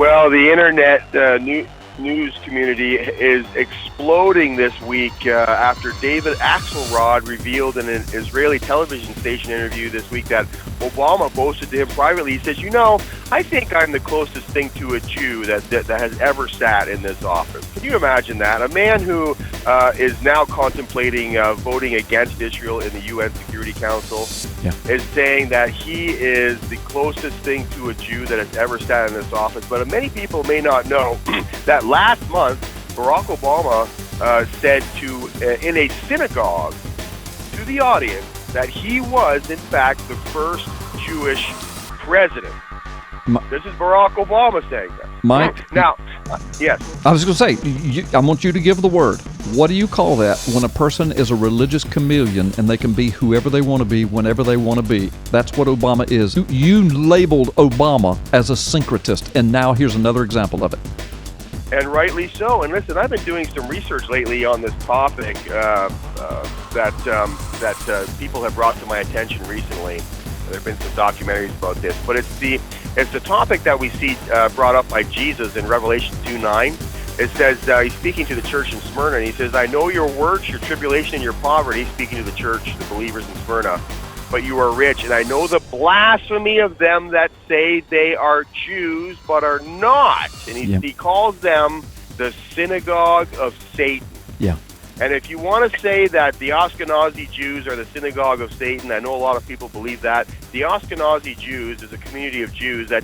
Well, the internet news community is exploding this week after David Axelrod revealed in an Israeli television station interview this week that Obama boasted to him privately. He says, I think I'm the closest thing to a Jew that has ever sat in this office. Can you imagine that? A man who is now contemplating voting against Israel in the UN Security Council is saying that he is the closest thing to a Jew that has ever sat in this office. But many people may not know that last month, Barack Obama said in a synagogue to the audience that he was, in fact, the first Jewish president. This is Barack Obama saying that. Mike? Now, yes. I was going to say, I want you to give the word. What do you call that when a person is a religious chameleon and they can be whoever they want to be, whenever they want to be? That's what Obama is. You labeled Obama as a syncretist, and now here's another example of it. And rightly so. And listen, I've been doing some research lately on this topic that people have brought to my attention recently. There have been some documentaries about this, but it's the topic that we see brought up by Jesus in Revelation 2:9. It says he's speaking to the church in Smyrna, and he says, "I know your works, your tribulation, and your poverty," speaking to the church, the believers in Smyrna, "but you are rich, and I know the blasphemy of them that say they are Jews, but are not." And he calls them the synagogue of Satan. Yeah. And if you want to say that the Ashkenazi Jews are the synagogue of Satan, I know a lot of people believe that. The Ashkenazi Jews is a community of Jews that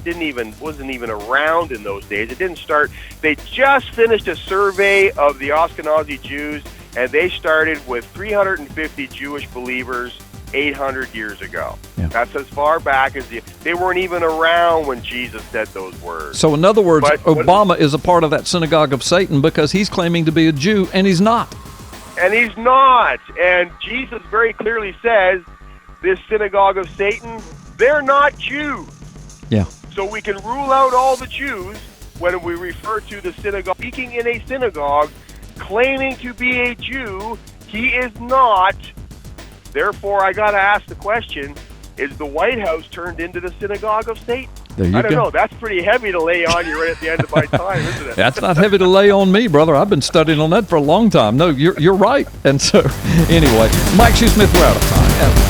wasn't even around in those days. It didn't start. They just finished a survey of the Ashkenazi Jews, and they started with 350 Jewish believers 800 years ago. Yeah. That's as far back as they weren't even around when Jesus said those words. So in other words, Obama is a part of that synagogue of Satan because he's claiming to be a Jew, and he's not. And he's not. And Jesus very clearly says, this synagogue of Satan, they're not Jews. Yeah. So we can rule out all the Jews when we refer to the synagogue. Speaking in a synagogue, claiming to be a Jew, he is not. Therefore, I got to ask the question, is the White House turned into the synagogue of Satan? I don't know. That's pretty heavy to lay on you right at the end of my time, isn't it? That's not heavy to lay on me, brother. I've been studying on that for a long time. No, you're right. And so, anyway, Mike Shoesmith, we're out of time.